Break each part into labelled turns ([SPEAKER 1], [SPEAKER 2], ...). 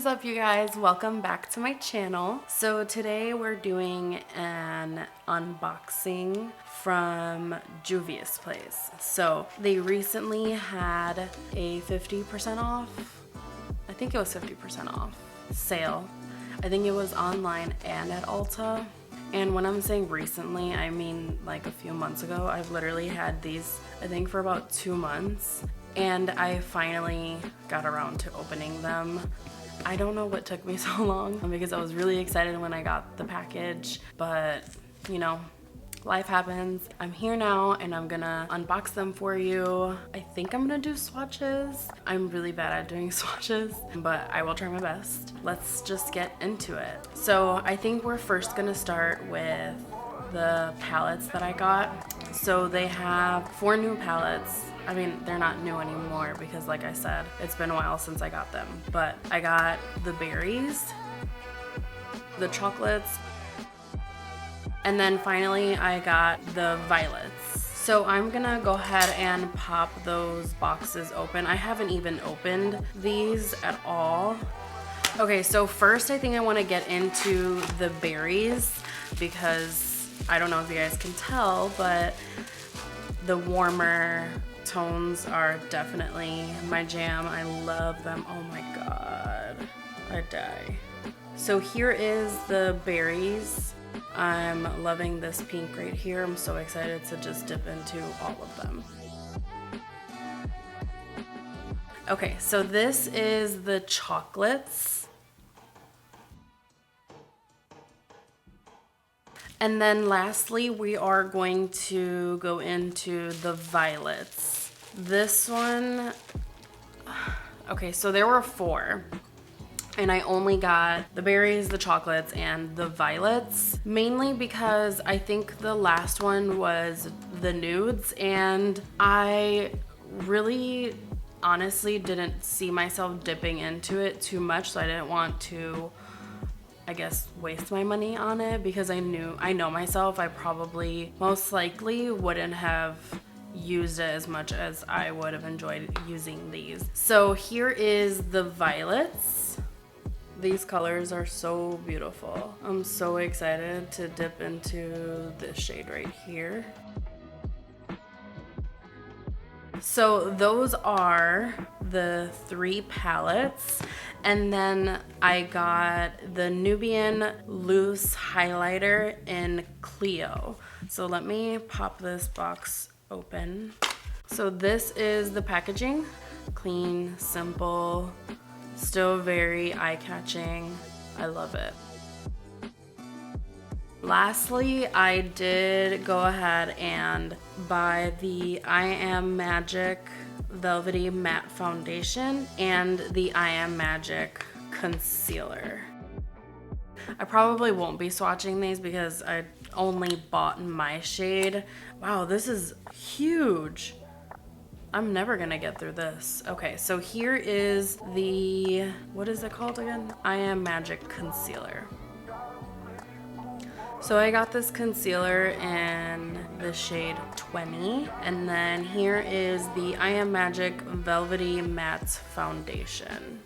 [SPEAKER 1] is up, you guys? Welcome back to my channel. So today we're doing an unboxing from Juvia'S place. So they recently had a 50% off, I think it was 50% off sale. I think it was online and at Ulta. And when I'm saying recently, I mean like a few months ago. I've literally had these, I think, for about 2 months. And I finally got around to opening them. I don't know what took me so long because I was really excited when I got the package, but you know, life happens. I'm here now and I'm gonna unbox them for you. I think I'm gonna do swatches. I'm really bad at doing swatches, but I will try my best. Let's just get into it. So I think we're first gonna start with the palettes that I got. So they have 4 new palettes. I mean, they're not new anymore because like I said, it's been a while since I got them. But I got the berries, the chocolates, and then finally I got the violets. So I'm gonna go ahead and pop those boxes open. I haven't even opened these at all. Okay, so first I think I wanna get into the berries because I don't know if you guys can tell, but the warmer tones are definitely my jam. I love them. Oh my god, I die. So here is the berries. I'm loving this pink right here. I'm so excited to just dip into all of them. Okay, so this is the chocolates. And then lastly, we are going to go into the violets. This one, okay, so there were 4. And I only got the berries, the chocolates, and the violets. Mainly because I think the last one was the nudes. And I really honestly didn't see myself dipping into it too much. So I didn't want to, I guess, waste my money on it because I know myself, I probably most likely wouldn't have used it as much as I would have enjoyed using these. So here is the violets. These colors are so beautiful. I'm so excited to dip into this shade right here. So those are the 3 palettes. And then I got the Nubian loose highlighter in CLEO. So let me pop this box open. So this is the packaging. Clean, simple, still very eye-catching. I love it. Lastly, I did go ahead and buy the I Am Magic Velvety Matte Foundation and the I Am Magic Concealer. I probably won't be swatching these because I only bought my shade. Wow, this is huge. I'm never gonna get through this. Okay, so here is the, what is it called again? I Am Magic Concealer. So I got this concealer in the shade 20, and then here is the I Am Magic Velvety Matte Foundation.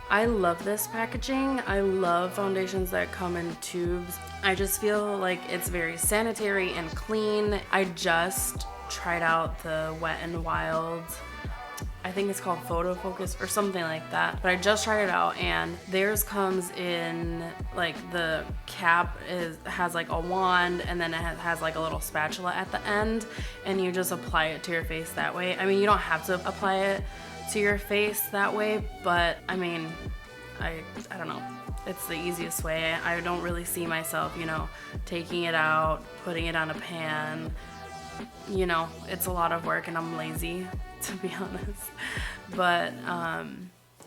[SPEAKER 1] I love this packaging. I love foundations that come in tubes. I just feel like it's very sanitary and clean. I just tried out the Wet n Wild, I think it's called Photo Focus or something like that, but I just tried it out and theirs comes in like the cap has like a wand and then it has like a little spatula at the end and you just apply it to your face that way. I mean, you don't have to apply it to your face that way, but I mean, I don't know. It's the easiest way. I don't really see myself, you know, taking it out, putting it on a pan. You know, it's a lot of work and I'm lazy, to be honest. But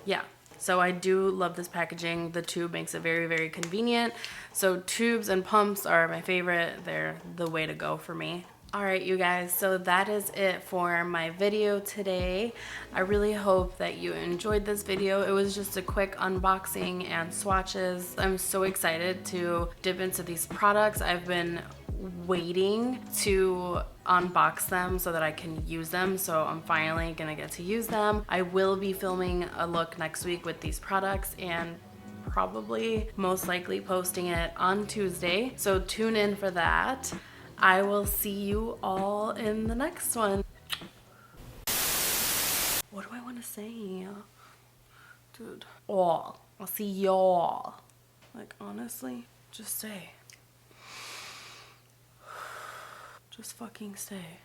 [SPEAKER 1] yeah, so I do love this packaging. The tube makes it very, very convenient. So tubes and pumps are my favorite. They're the way to go for me. Alright, you guys, so that is it for my video today. I really hope that you enjoyed this video. It was just a quick unboxing and swatches. I'm so excited to dip into these products. I've been waiting to unbox them so that I can use them, so I'm finally gonna get to use them. I will be filming a look next week with these products, and probably most likely posting it on Tuesday. So tune in for that. I will see you all in the next one. What do I want to say? Dude. All. I'll see y'all. Like, honestly, just stay. Just fucking stay.